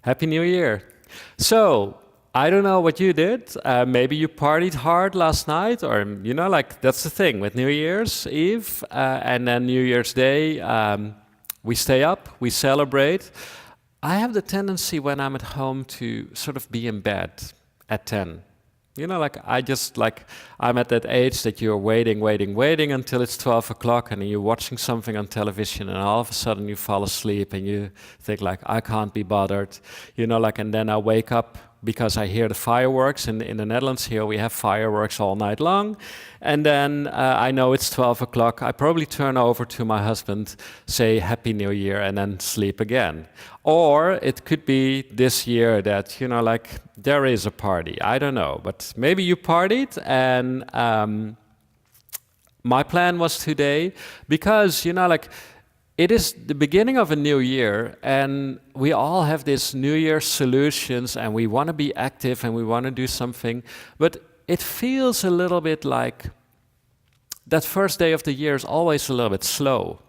Happy New Year. So, I don't know what you did. Maybe you partied hard last night, or, like that's the thing with New Year's Eve and then New Year's Day. We stay up, we celebrate. I have the tendency when I'm at home to sort of be in bed at 10. I'm at that age that you're waiting until it's 12 o'clock and you're watching something on television and all of a sudden you fall asleep and you think like, I can't be bothered. And then I wake up because I hear the fireworks. In the Netherlands here, we have fireworks all night long. And then I know it's 12 o'clock. I probably turn over to my husband, say Happy New Year, and then sleep again. Or it could be this year that, there is a party. I don't know. But maybe you partied. And my plan was today, because, it is the beginning of a new year, and we all have these New Year's solutions, and we want to be active, and we want to do something, but it feels a little bit like that first day of the year is always a little bit slow.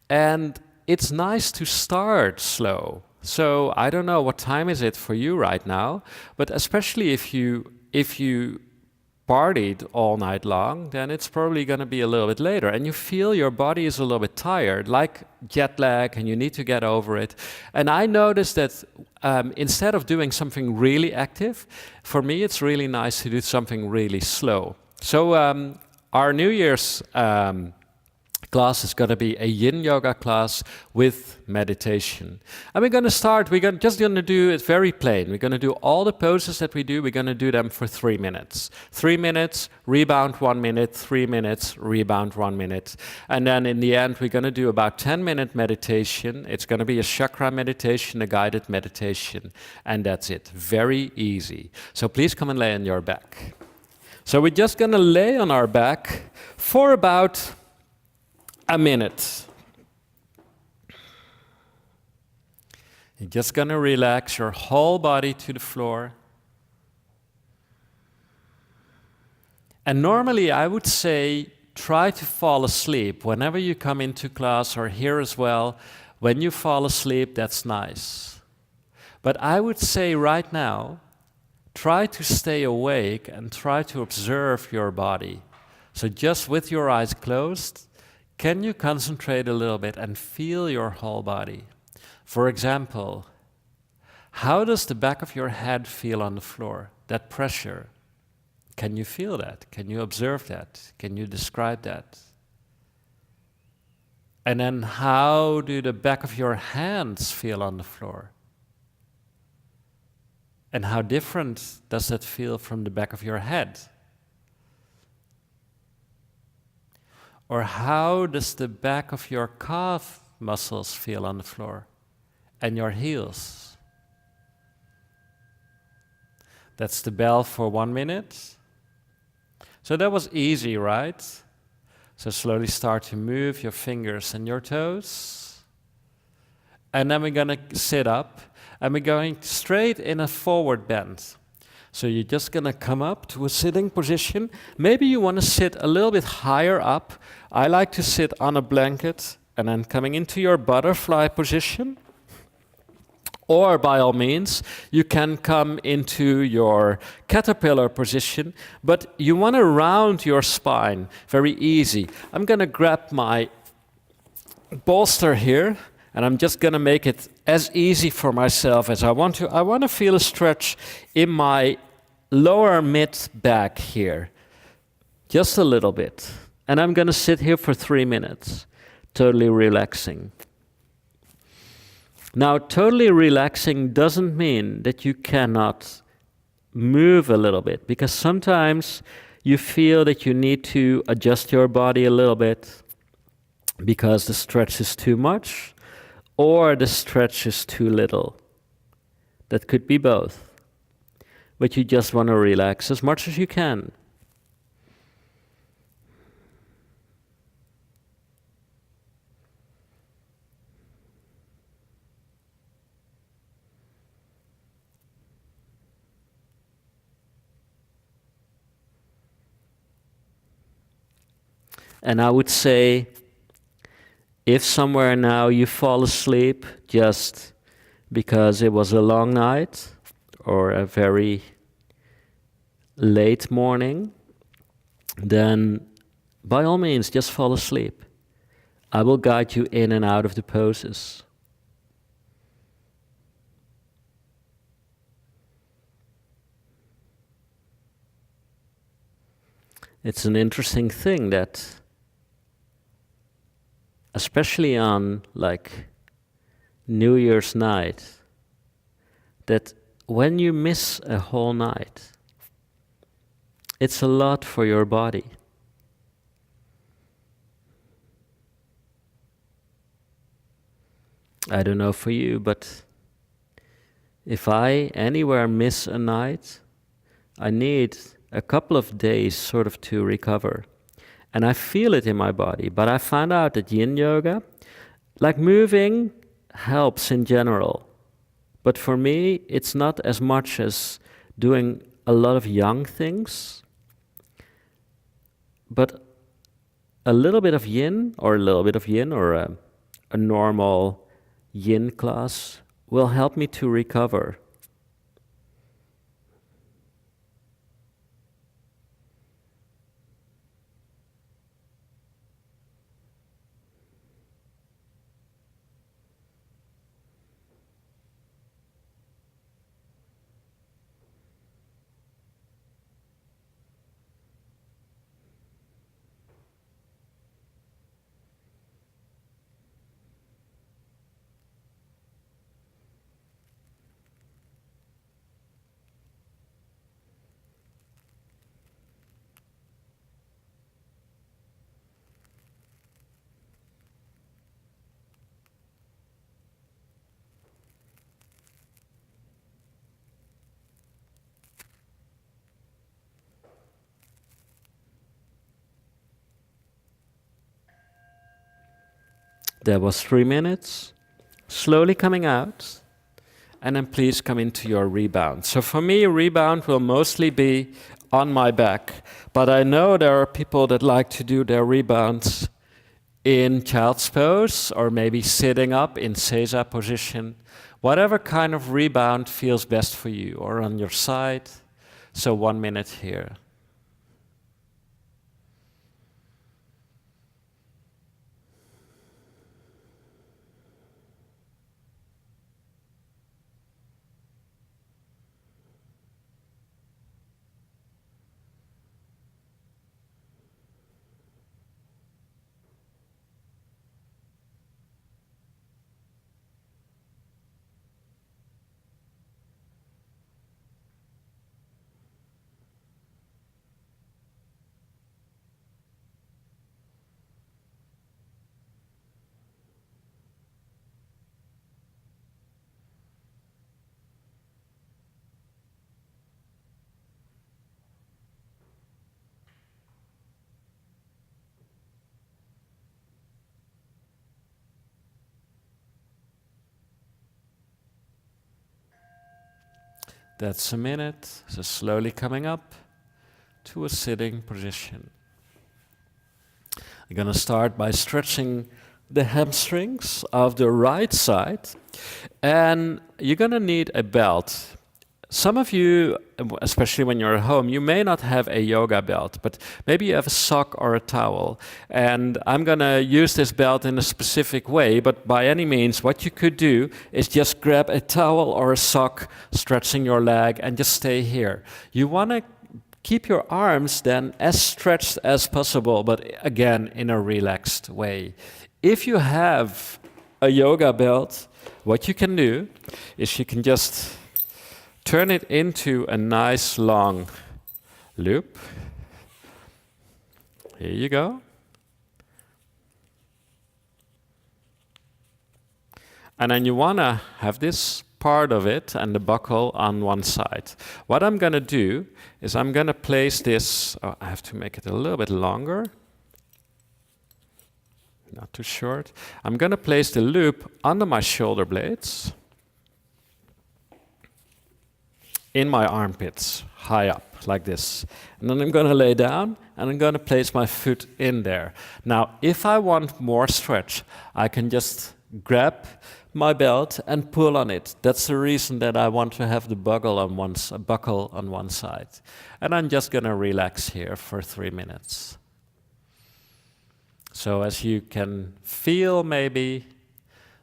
And it's nice to start slow. So I don't know what time is it for you right now, but especially if you partied all night long, then it's probably going to be a little bit later. And you feel your body is a little bit tired, like jet lag, and you need to get over it. And I noticed that instead of doing something really active, for me it's really nice to do something really slow. So our New Year's class is going to be a yin yoga class with meditation. And we're going to start, just going to do it very plain. We're going to do all the poses that we do, we're going to do them for 3 minutes. 3 minutes, rebound 1 minute, 3 minutes, rebound 1 minute. And then in the end, we're going to do about 10-minute meditation. It's going to be a chakra meditation, a guided meditation. And that's it. Very easy. So please come and lay on your back. So we're just going to lay on our back for about a minute. You're just going to relax your whole body to the floor. And normally I would say try to fall asleep. Whenever you come into class or here as well, when you fall asleep, that's nice. But I would say right now, try to stay awake and try to observe your body. So just with your eyes closed, can you concentrate a little bit and feel your whole body? For example, how does the back of your head feel on the floor? That pressure. Can you feel that? Can you observe that? Can you describe that? And then how do the back of your hands feel on the floor? And how different does that feel from the back of your head? Or how does the back of your calf muscles feel on the floor? And your heels? That's the bell for 1 minute. So that was easy, right? So slowly start to move your fingers and your toes. And then we're going to sit up, and we're going straight in a forward bend. So you're just going to come up to a sitting position. Maybe you want to sit a little bit higher up. I like to sit on a blanket and then coming into your butterfly position. Or by all means, you can come into your caterpillar position, but you want to round your spine. Very easy. I'm going to grab my bolster here, and I'm just going to make it as easy for myself as I want to. I want to feel a stretch in my lower mid-back here, just a little bit. And I'm going to sit here for 3 minutes, totally relaxing. Now, totally relaxing doesn't mean that you cannot move a little bit, because sometimes you feel that you need to adjust your body a little bit because the stretch is too much or the stretch is too little. That could be both. But you just want to relax as much as you can. And I would say, if somewhere now you fall asleep, just because it was a long night or a very late morning, then by all means just fall asleep. I will guide you in and out of the poses. It's an interesting thing that, especially on like New Year's night, that when you miss a whole night, it's a lot for your body. I don't know for you, but if I anywhere miss a night, I need a couple of days sort of to recover. And I feel it in my body, but I found out that yin yoga, like moving, helps in general. But for me, it's not as much as doing a lot of yang things, but a little bit of yin, or a normal yin class will help me to recover. That was 3 minutes, slowly coming out, and then please come into your rebound. So for me, rebound will mostly be on my back, but I know there are people that like to do their rebounds in child's pose, or maybe sitting up in seiza position, whatever kind of rebound feels best for you, or on your side. So 1 minute here. That's a minute, so slowly coming up to a sitting position. I'm going to start by stretching the hamstrings of the right side, and you're going to need a belt. Some of you, especially when you're at home, you may not have a yoga belt, but maybe you have a sock or a towel. And I'm going to use this belt in a specific way, but by any means, what you could do is just grab a towel or a sock, stretching your leg, and just stay here. You want to keep your arms then as stretched as possible, but again, in a relaxed way. If you have a yoga belt, what you can do is you can just turn it into a nice long loop. Here you go. And then you want to have this part of it and the buckle on one side. What I'm going to do is I'm going to place this, I have to make it a little bit longer, not too short. I'm going to place the loop under my shoulder blades, in my armpits, high up, like this. And then I'm going to lay down, and I'm going to place my foot in there. Now, if I want more stretch, I can just grab my belt and pull on it. That's the reason that I want to have the buckle on one side. And I'm just going to relax here for 3 minutes. So as you can feel, maybe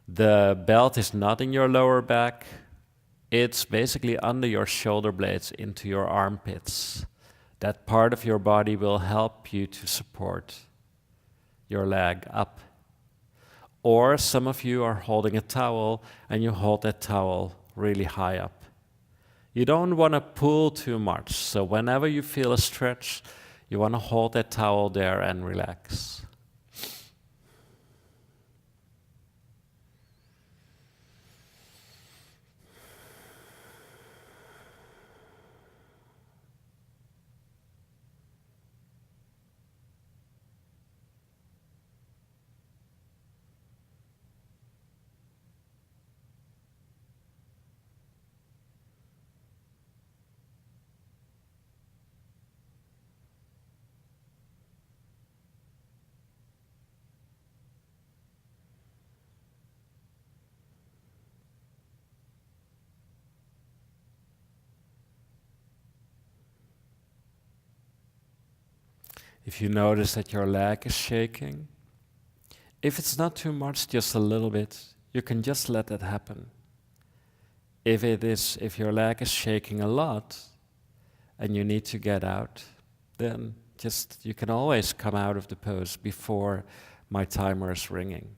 the belt is not in your lower back. It's basically under your shoulder blades into your armpits. That part of your body will help you to support your leg up. Or some of you are holding a towel and you hold that towel really high up. You don't want to pull too much, so whenever you feel a stretch, you want to hold that towel there and relax. If you notice that your leg is shaking, if it's not too much, just a little bit, you can just let that happen. If your leg is shaking a lot and you need to get out, then you can always come out of the pose before my timer is ringing.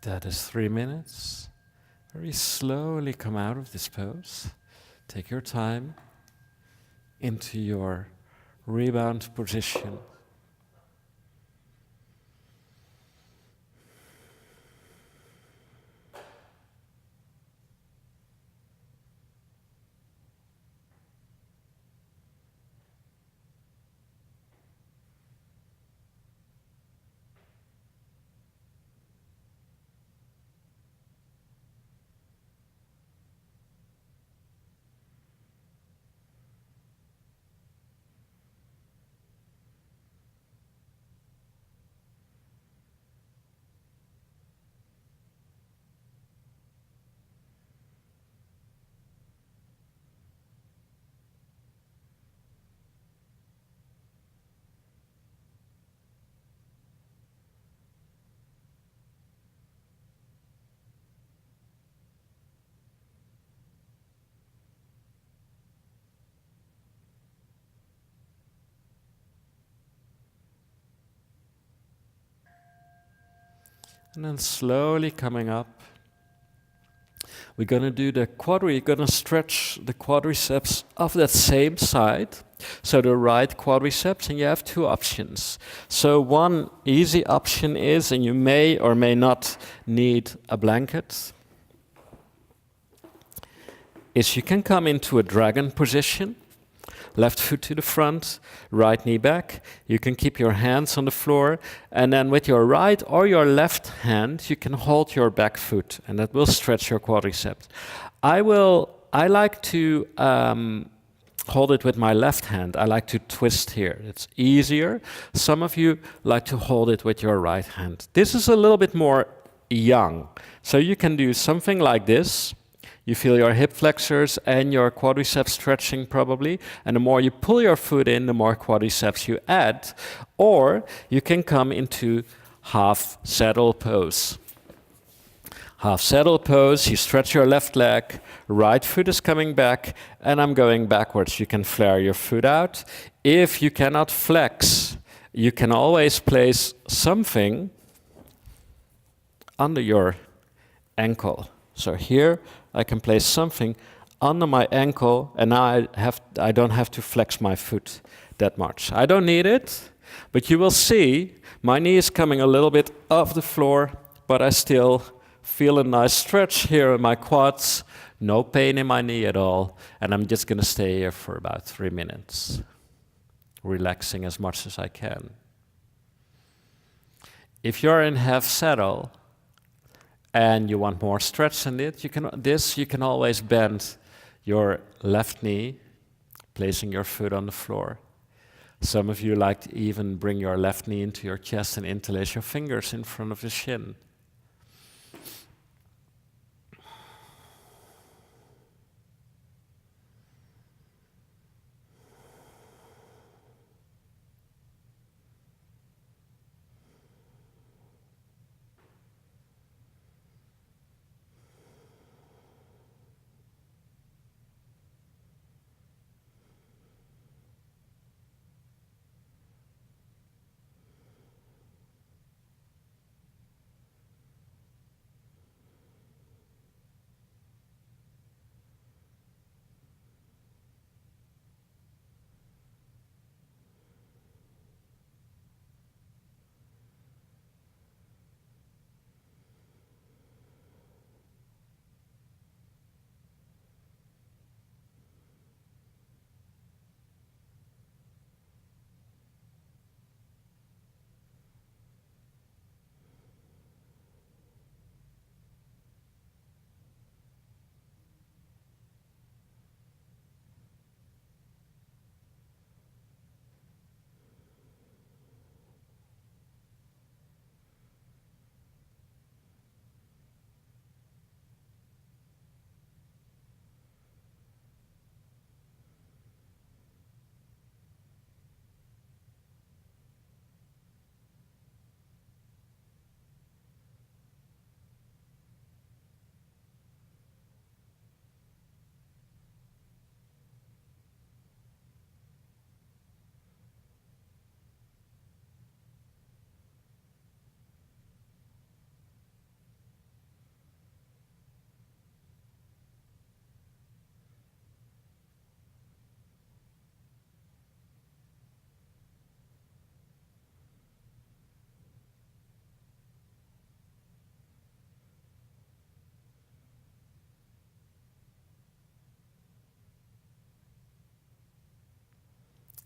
That is 3 minutes. Very slowly come out of this pose. Take your time into your rebound position. And then slowly coming up, we're going to do we're going to stretch the quadriceps of that same side. So the right quadriceps, and you have two options. So one easy option is, and you may or may not need a blanket, is you can come into a dragon position. left foot to the front, right knee back. You can keep your hands on the floor, and then with your right or your left hand, you can hold your back foot, and that will stretch your quadriceps. I like to hold it with my left hand. I like to twist here. It's easier. Some of you like to hold it with your right hand. This is a little bit more young. So you can do something like this. You feel your hip flexors and your quadriceps stretching probably, and the more you pull your foot in, the more quadriceps you add. Or you can come into half saddle pose. Half saddle pose, you stretch your left leg, right foot is coming back, and I'm going backwards. You can flare your foot out. If you cannot flex, you can always place something under your ankle. So here I can place something under my ankle, and now I don't have to flex my foot that much. I don't need it, but you will see my knee is coming a little bit off the floor, but I still feel a nice stretch here in my quads, no pain in my knee at all, and I'm just going to stay here for about 3 minutes, relaxing as much as I can. If you're in half saddle and you want more stretch in it, you can always bend your left knee, placing your foot on the floor. Some of you like to even bring your left knee into your chest and interlace your fingers in front of the shin.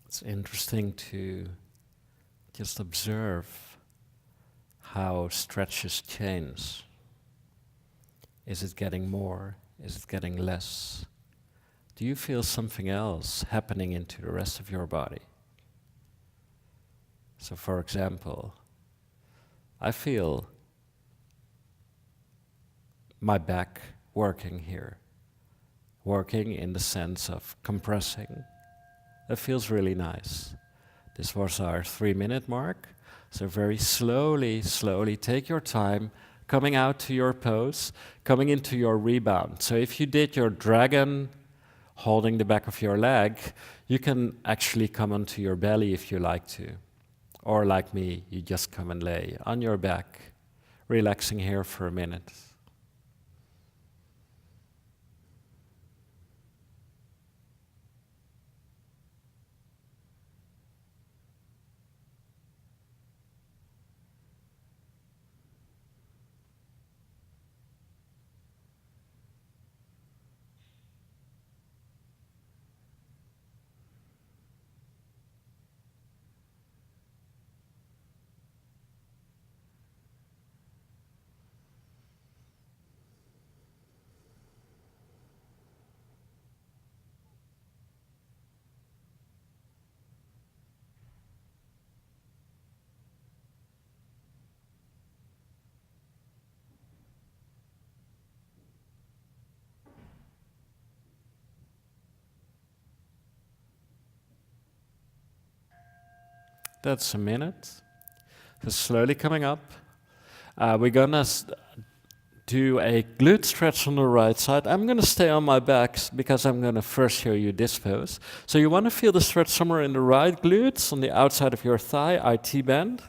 It's interesting to just observe how stretches change. Is it getting more? Is it getting less? Do you feel something else happening into the rest of your body? So for example, I feel my back working here, working in the sense of compressing. That feels really nice. This was our 3-minute mark. So very slowly take your time, coming out to your pose, coming into your rebound. So if you did your dragon, holding the back of your leg, you can actually come onto your belly if you like to. Or like me, you just come and lay on your back, relaxing here for a minute. That's a minute. So slowly coming up. We're gonna do a glute stretch on the right side. I'm gonna stay on my back because I'm gonna first show you this pose. So you wanna feel the stretch somewhere in the right glutes, on the outside of your thigh, IT bend.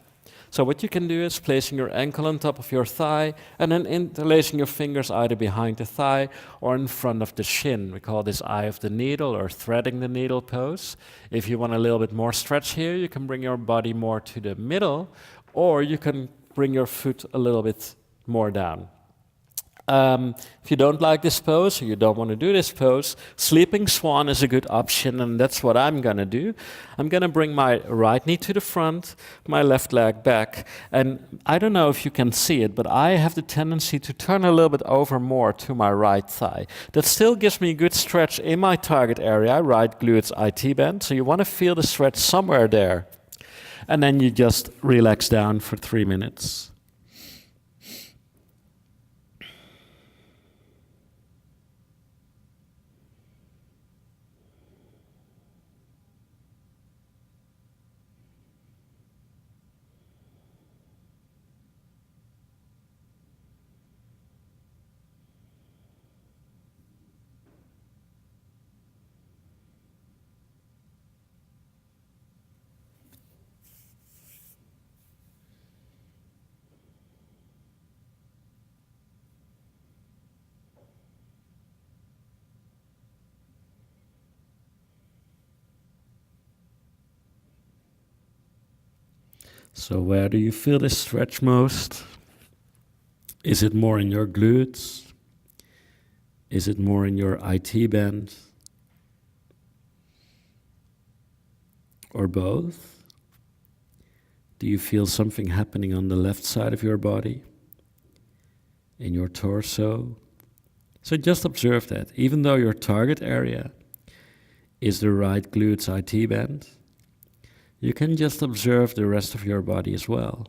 So what you can do is placing your ankle on top of your thigh and then interlacing your fingers either behind the thigh or in front of the shin. We call this eye of the needle or threading the needle pose. If you want a little bit more stretch here, you can bring your body more to the middle, or you can bring your foot a little bit more down. If you don't like this pose or you don't want to do this pose, sleeping swan is a good option, and that's what I'm gonna do. I'm gonna bring my right knee to the front, my left leg back, and I don't know if you can see it, but I have the tendency to turn a little bit over more to my right thigh. That still gives me a good stretch in my target area, right glutes IT bend, so you want to feel the stretch somewhere there. And then you just relax down for 3 minutes. So where do you feel this stretch most? Is it more in your glutes? Is it more in your IT band? Or both? Do you feel something happening on the left side of your body? In your torso? So just observe that. Even though your target area is the right glutes IT band, you can just observe the rest of your body as well.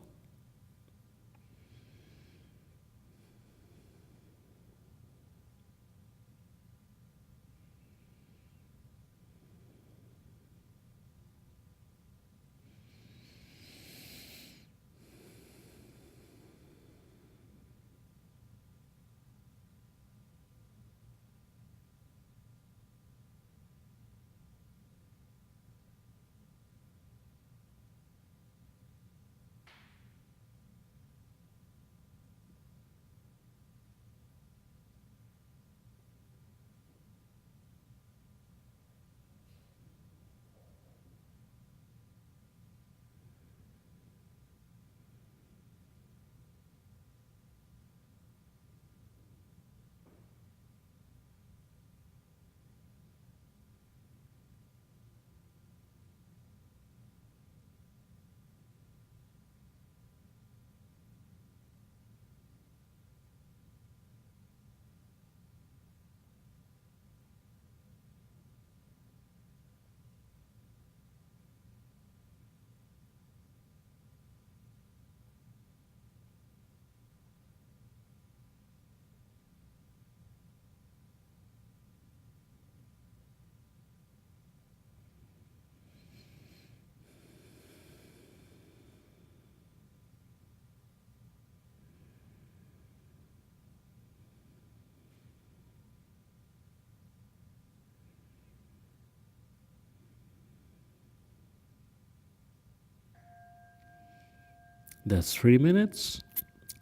That's 3 minutes.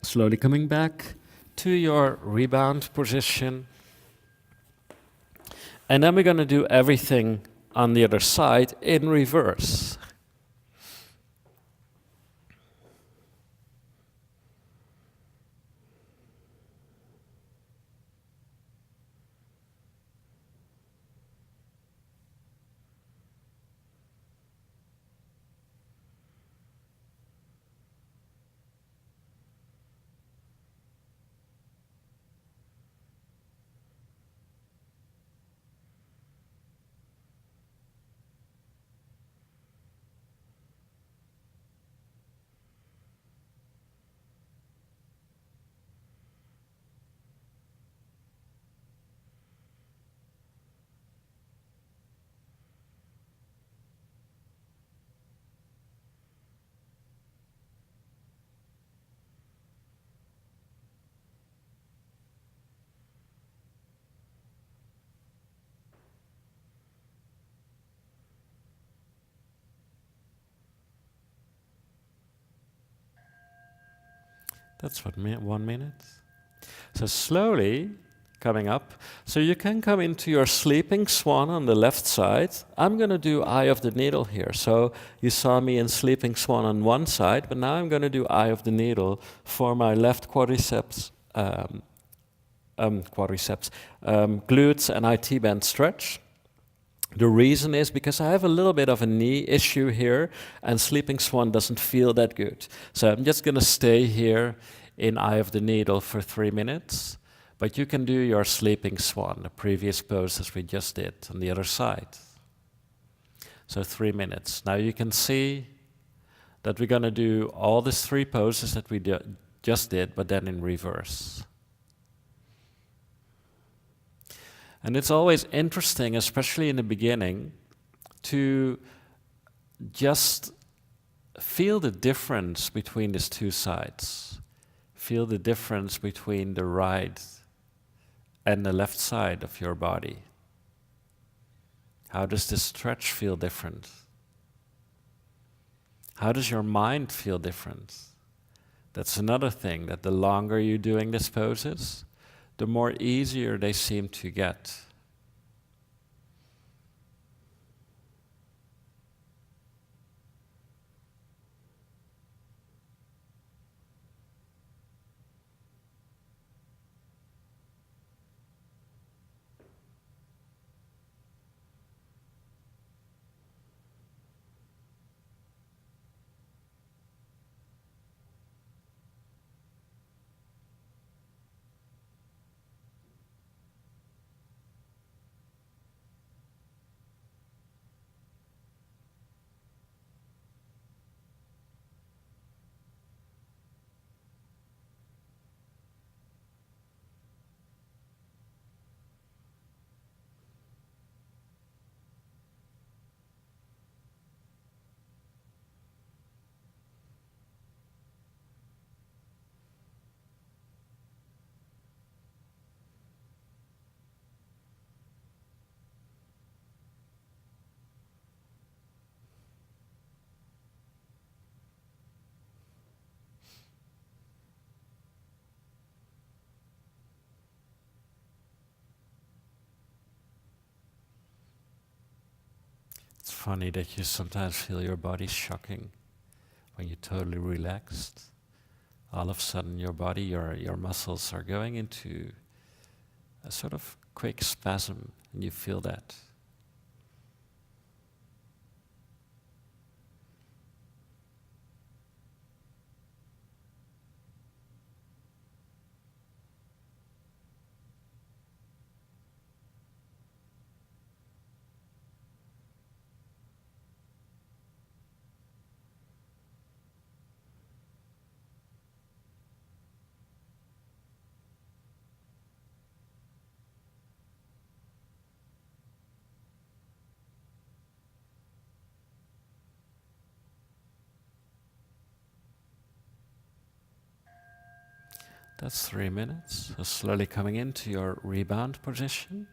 Slowly coming back to your rebound position. And then we're going to do everything on the other side in reverse. That's what, 1 minute. So slowly coming up. So you can come into your sleeping swan on the left side. I'm going to do eye of the needle here. So you saw me in sleeping swan on one side, but now I'm going to do eye of the needle for my left quadriceps, glutes and IT band stretch. The reason is because I have a little bit of a knee issue here, and sleeping swan doesn't feel that good. So I'm just going to stay here in eye of the needle for 3 minutes. But you can do your sleeping swan, the previous poses we just did, on the other side. So 3 minutes. Now you can see that we're going to do all these 3 poses that we just did, but then in reverse. And it's always interesting, especially in the beginning, to just feel the difference between these 2 sides. Feel the difference between the right and the left side of your body. How does this stretch feel different? How does your mind feel different? That's another thing, that the longer you're doing these poses, the more easier they seem to get. It's funny that you sometimes feel your body shocking when you're totally relaxed. All of a sudden your body, your muscles are going into a sort of quick spasm, and you feel that. That's 3 minutes. So slowly coming into your rebound position,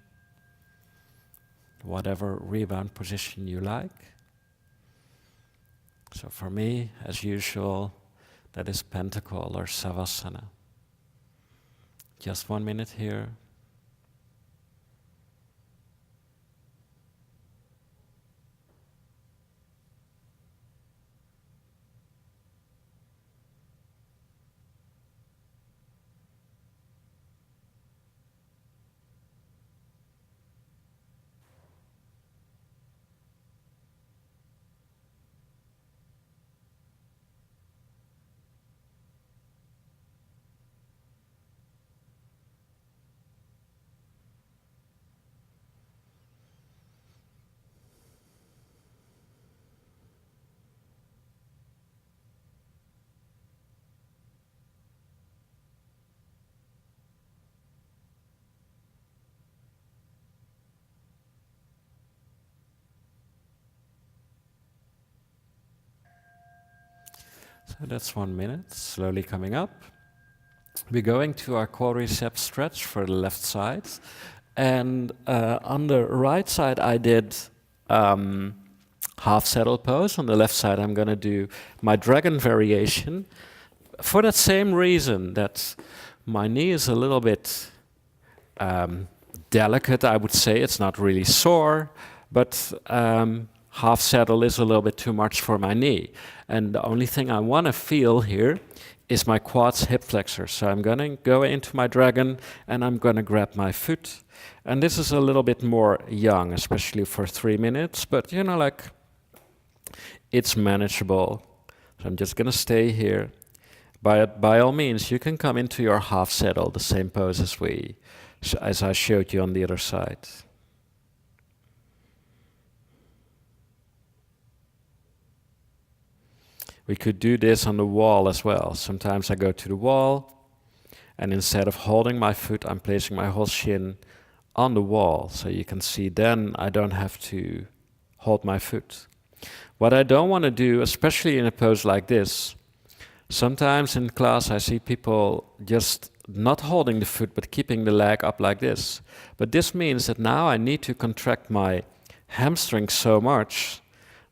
whatever rebound position you like. So for me, as usual, that is pentacle or savasana. Just 1 minute here. So that's 1 minute, slowly coming up. We're going to our quadriceps stretch for the left side. And on the right side, I did half saddle pose. On the left side, I'm going to do my dragon variation. for that same reason that my knee is a little bit delicate, I would say. It's not really sore, but half saddle is a little bit too much for my knee. And the only thing I want to feel here is my quads hip flexors. So I'm going to go into my dragon and I'm going to grab my foot. And this is a little bit more young, especially for 3 minutes, but you know, like, it's manageable. So I'm just going to stay here. By all means, you can come into your half saddle, the same pose as I showed you on the other side. We could do this on the wall as well. Sometimes I go to the wall, and instead of holding my foot, I'm placing my whole shin on the wall. So you can see then I don't have to hold my foot. What I don't want to do, especially in a pose like this, sometimes in class I see people just not holding the foot but keeping the leg up like this. But this means that now I need to contract my hamstring so much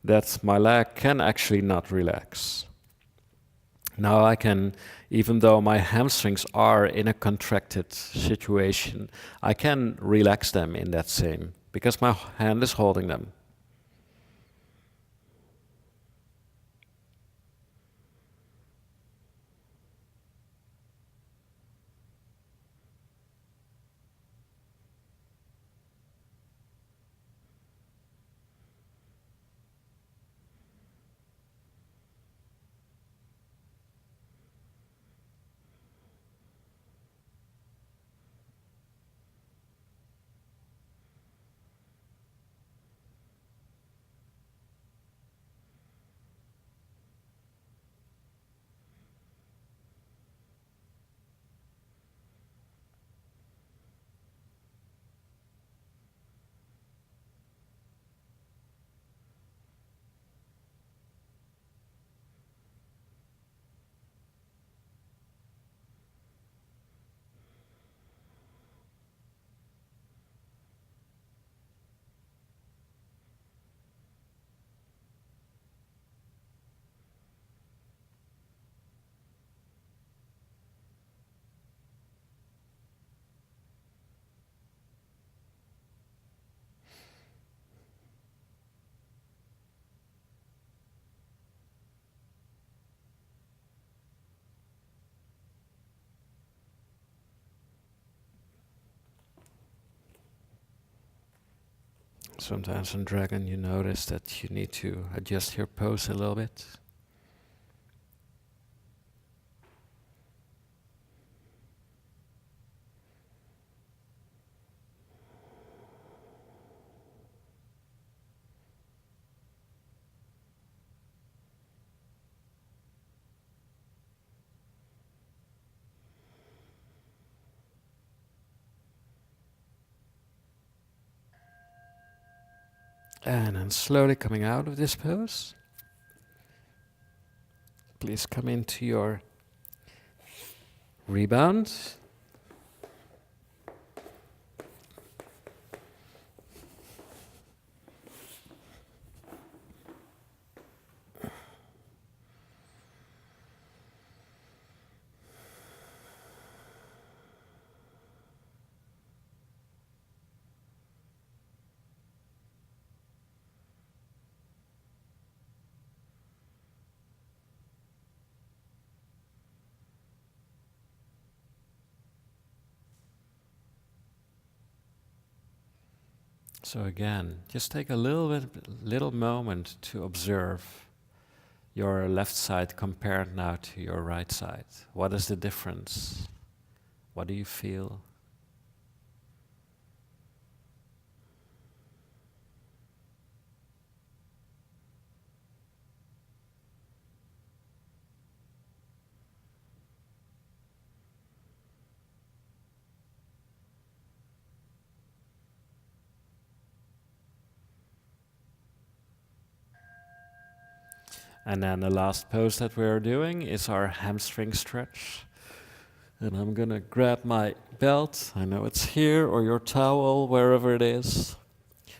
that my leg can actually not relax. Now I can, even though my hamstrings are in a contracted situation, I can relax them in that same, because my hand is holding them. Sometimes in dragon you notice that you need to adjust your pose a little bit. And then slowly coming out of this pose. Please come into your rebound. So again, just take a little moment to observe your left side compared now to your right side. What is the difference? What do you feel? And then the last pose that we're doing is our hamstring stretch. And I'm gonna grab my belt, I know it's here, or your towel, wherever it is.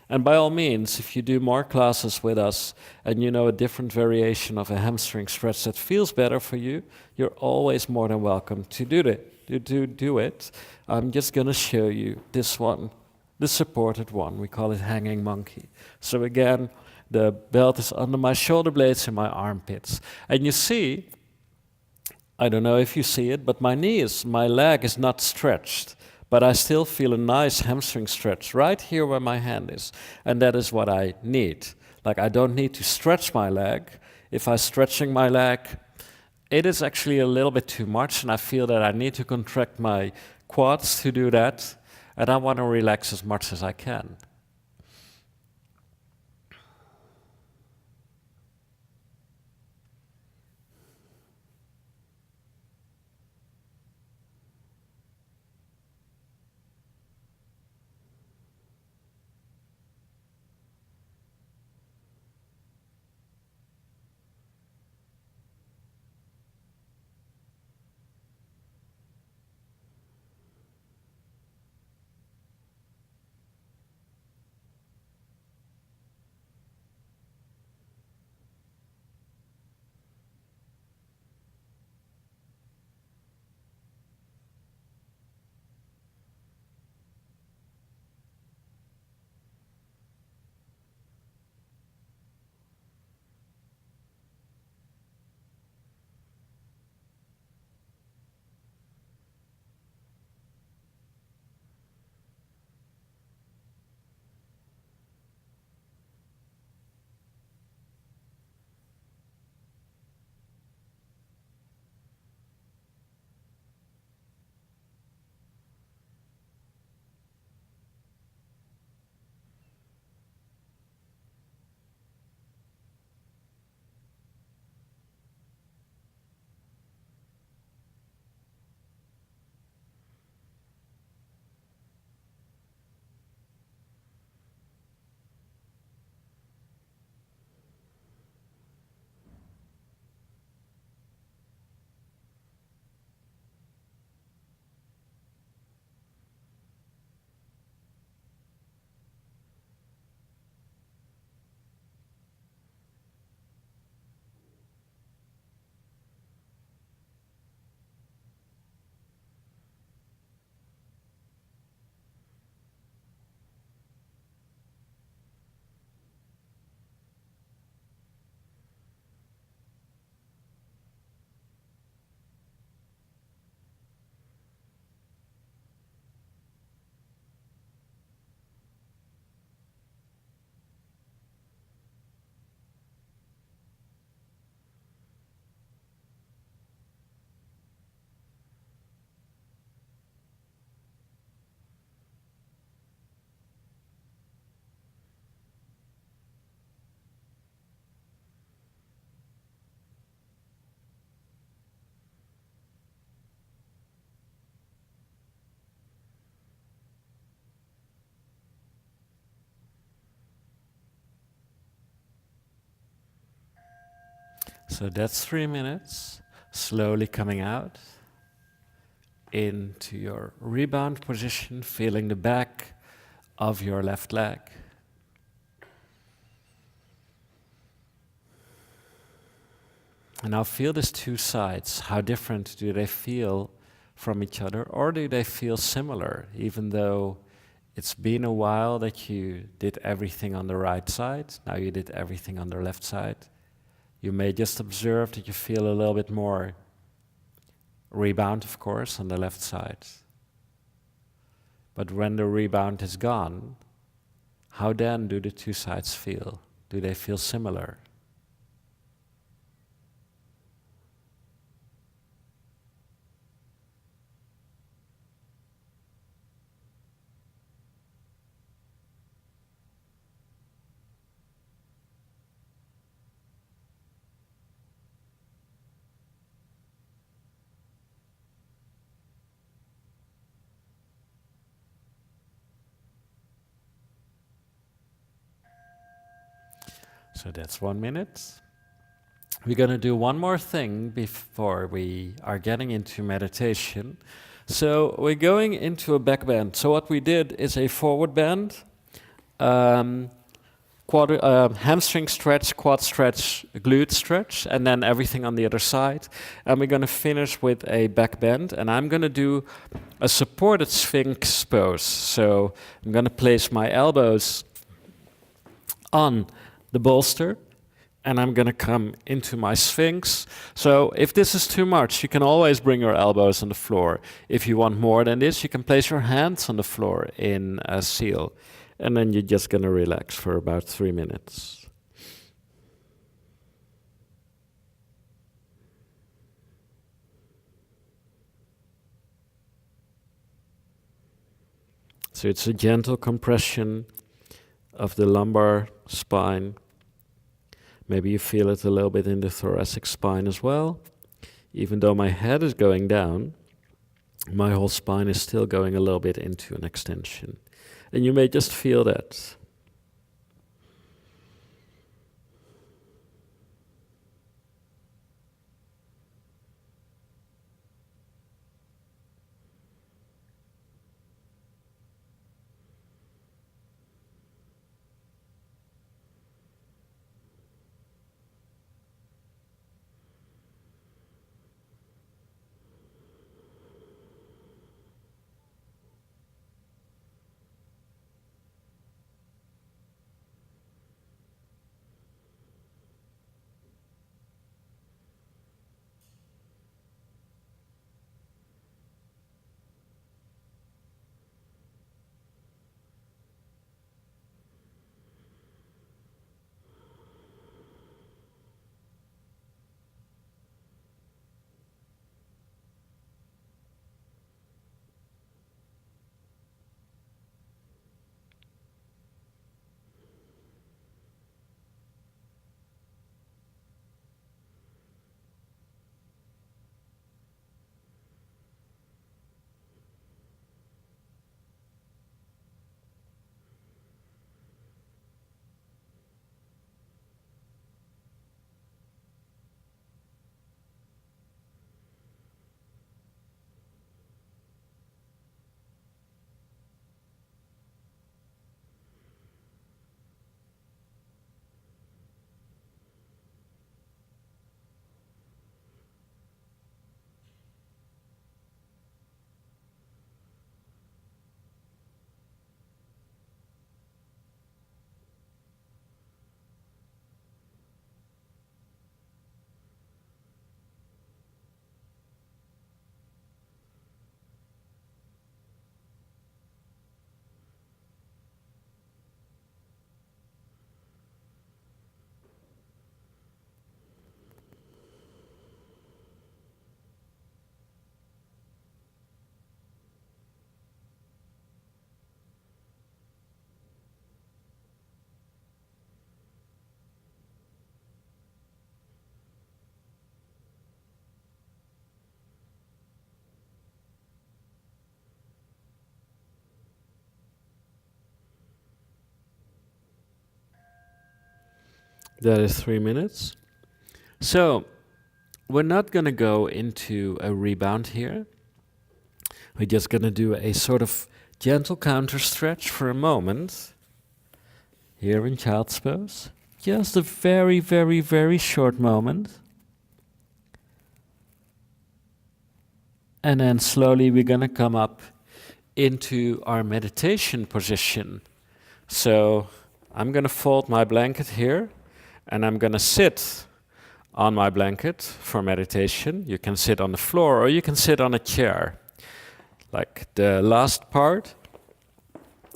And by all means, if you do more classes with us and you know a different variation of a hamstring stretch that feels better for you, you're always more than welcome to do it. I'm just going to show you this one, the supported one. We call it hanging monkey. So again, the belt is under my shoulder blades and my armpits. And you see, I don't know if you see it, but my leg is not stretched. But I still feel a nice hamstring stretch right here where my hand is. And that is what I need. Like, I don't need to stretch my leg. If I'm stretching my leg, it is actually a little bit too much, and I feel that I need to contract my quads to do that, and I want to relax as much as I can. So that's 3 minutes, slowly coming out into your rebound position, feeling the back of your left leg. And now feel these two sides. How different do they feel from each other, or do they feel similar, even though it's been a while that you did everything on the right side, now you did everything on the left side? You may just observe that you feel a little bit more rebound, of course, on the left side. But when the rebound is gone, how then do the two sides feel? Do they feel similar? So that's 1 minute. We're going to do one more thing before we are getting into meditation. So we're going into a back bend. So what we did is a forward bend, um, hamstring stretch, quad stretch, glute stretch, and then everything on the other side. And we're going to finish with a back bend, and I'm going to do a supported sphinx pose. So I'm going to place my elbows on the bolster, and I'm going to come into my sphinx. So if this is too much, you can always bring your elbows on the floor. If you want more than this, you can place your hands on the floor in a seal. And then you're just going to relax for about 3 minutes. So it's a gentle compression of the lumbar spine. Maybe you feel it a little bit in the thoracic spine as well. Even though my head is going down, my whole spine is still going a little bit into an extension. And you may just feel that. That is 3 minutes. So we're not going to go into a rebound here. We're just going to do a sort of gentle counter stretch for a moment. Here in child's pose. Just a very, very, very short moment. And then slowly we're going to come up into our meditation position. So I'm going to fold my blanket here, and I'm going to sit on my blanket for meditation. You can sit on the floor or you can sit on a chair. Like the last part,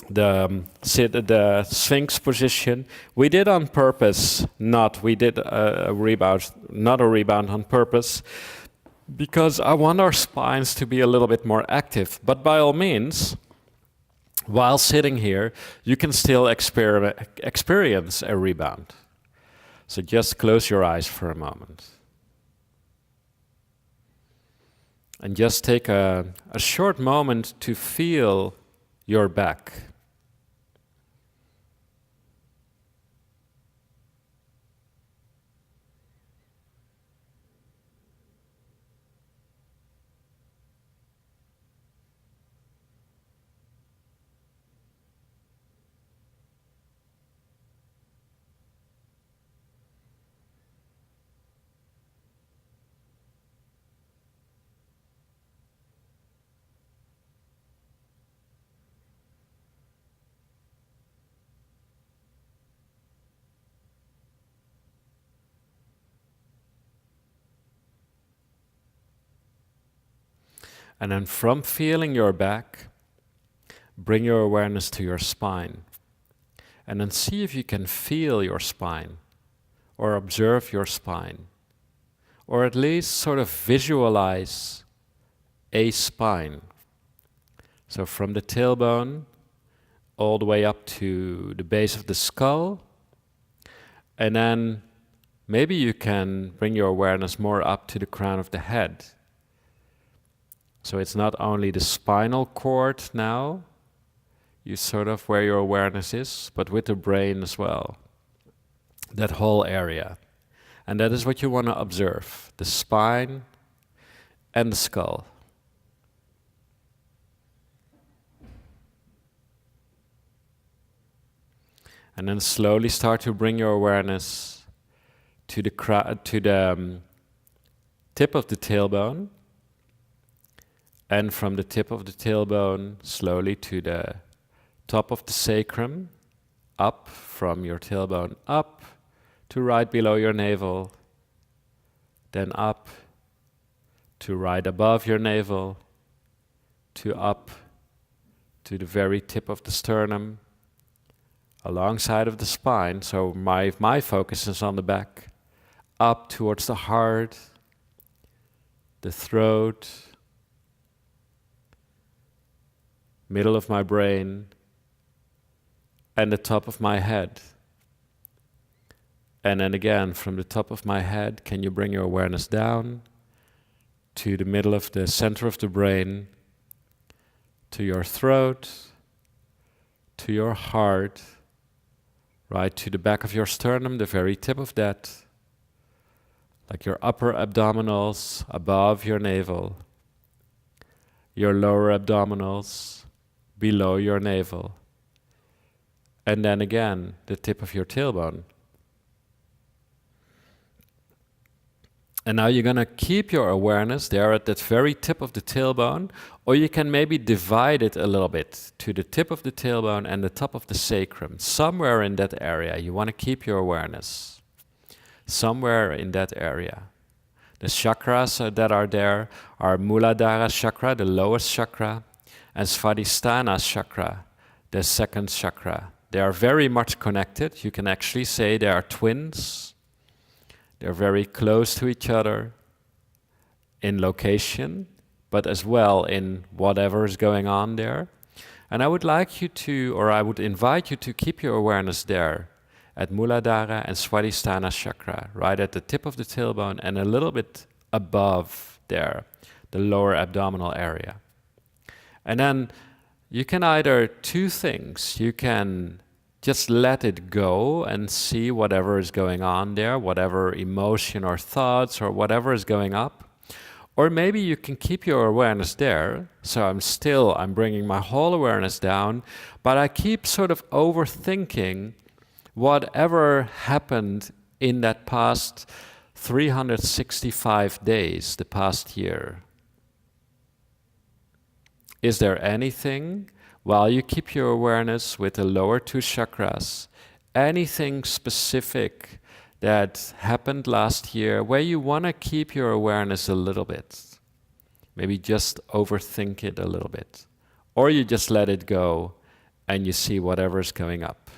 the Sphinx position, we did on purpose. We did a rebound, not a rebound on purpose, because I want our spines to be a little bit more active. But by all means, while sitting here, you can still experience a rebound. So just close your eyes for a moment. And just take a short moment to feel your back. And then from feeling your back, bring your awareness to your spine. And then see if you can feel your spine, or observe your spine, or at least sort of visualize a spine. So from the tailbone all the way up to the base of the skull, and then maybe you can bring your awareness more up to the crown of the head. So it's not only the spinal cord now, you sort of where your awareness is, but with the brain as well. That whole area. And that is what you want to observe, the spine and the skull. And then slowly start to bring your awareness to the tip of the tailbone, and from the tip of the tailbone slowly to the top of the sacrum, up from your tailbone, up to right below your navel, then up to right above your navel, to up to the very tip of the sternum, alongside of the spine. So my focus is on the back, up towards the heart, the throat, middle of my brain, and the top of my head. And then again, from the top of my head, can you bring your awareness down to the middle of the center of the brain, to your throat, to your heart, right to the back of your sternum, the very tip of that, like your upper abdominals above your navel, your lower abdominals below your navel, and then again, the tip of your tailbone. And now you're going to keep your awareness there at that very tip of the tailbone, or you can maybe divide it a little bit to the tip of the tailbone and the top of the sacrum. Somewhere in that area, you want to keep your awareness. Somewhere in that area. The chakras that are there are Muladhara chakra, the lowest chakra, and Svadhisthana chakra, the second chakra. They are very much connected. You can actually say they are twins. They're very close to each other in location, but as well in whatever is going on there. And I would like you to, or I would invite you to keep your awareness there at Muladhara and Svadhisthana chakra, right at the tip of the tailbone and a little bit above there, the lower abdominal area. And then you can either two things. You can just let it go and see whatever is going on there, whatever emotion or thoughts or whatever is going up. Or maybe you can keep your awareness there. So I'm bringing my whole awareness down, but I keep sort of overthinking whatever happened in that past 365 days, the past year. Is there anything, while you keep your awareness with the lower two chakras, anything specific that happened last year where you want to keep your awareness a little bit? Maybe just overthink it a little bit. Or you just let it go and you see whatever's coming up.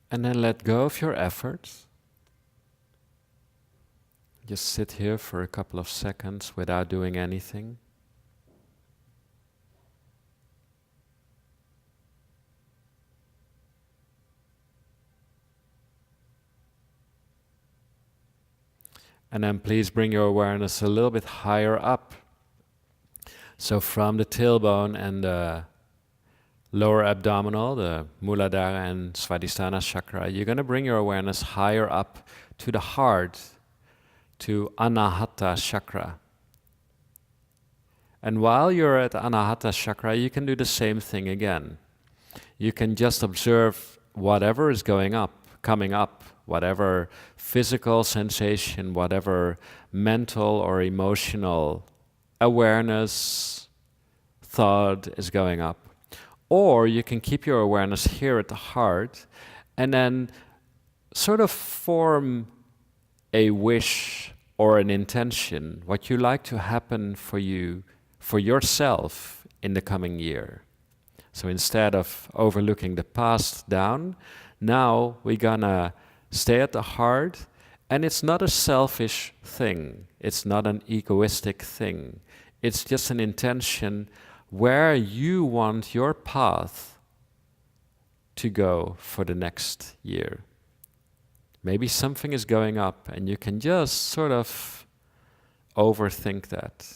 And then let go of your efforts. Just sit here for a couple of seconds without doing anything. And then please bring your awareness a little bit higher up. So from the tailbone and the lower abdominal, the Muladhara and Svadhisthana chakra, you're going to bring your awareness higher up to the heart, to Anahata chakra. And while you're at Anahata chakra, you can do the same thing again. You can just observe whatever is coming up, whatever physical sensation, whatever mental or emotional awareness, thought is going up. Or you can keep your awareness here at the heart and then sort of form a wish or an intention, what you like to happen for you, for yourself in the coming year. So instead of overlooking the past down, now we're gonna stay at the heart, and it's not a selfish thing. It's not an egoistic thing. It's just an intention where you want your path to go for the next year. Maybe something is going up and you can just sort of overthink that.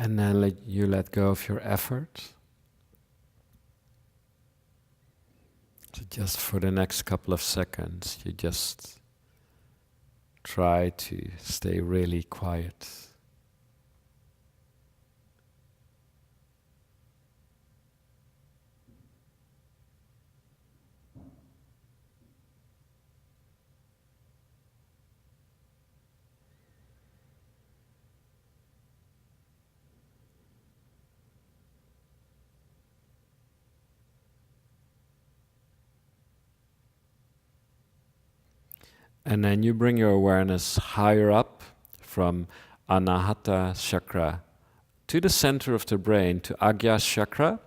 And then let go of your effort. So just for the next couple of seconds, you just try to stay really quiet. And then you bring your awareness higher up from Anahata chakra to the center of the brain, to Agya chakra.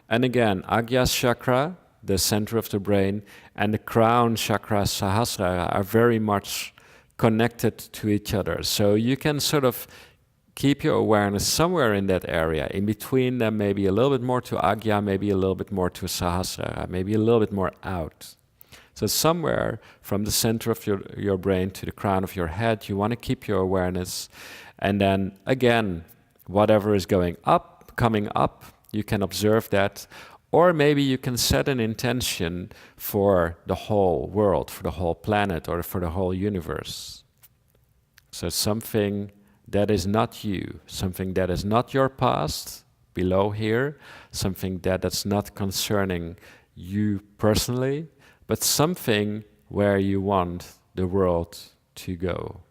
And again, Agya chakra, the center of the brain, and the crown chakra, Sahasrara, are very much connected to each other. So you can sort of keep your awareness somewhere in that area. In between them, maybe a little bit more to Agya, maybe a little bit more to Sahasrara, maybe a little bit more out. So somewhere from the center of your brain to the crown of your head, you want to keep your awareness. And then again, whatever is coming up, you can observe that. Or maybe you can set an intention for the whole world, for the whole planet, or for the whole universe. So something that is not you, something that is not your past, below here, something that's not concerning you personally, but something where you want the world to go,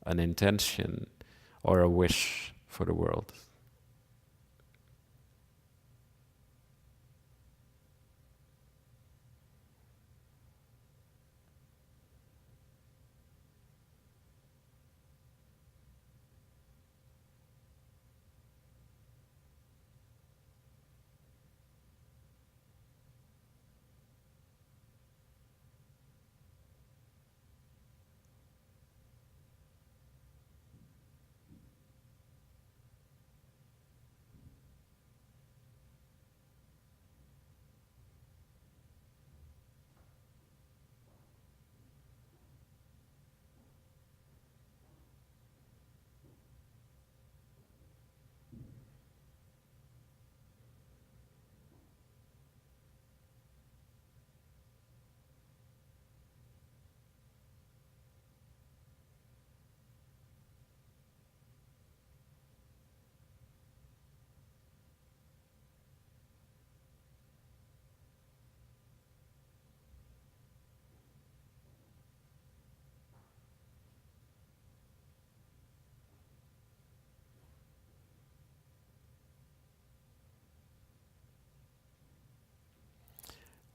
an intention or a wish for the world.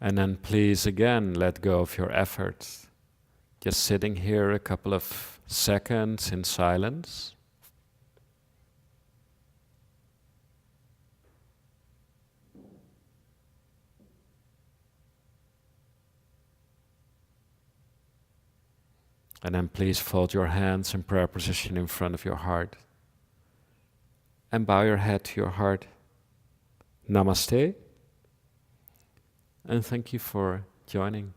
And then please again let go of your efforts. Just sitting here a couple of seconds in silence. And then please fold your hands in prayer position in front of your heart. And bow your head to your heart. Namaste. And thank you for joining.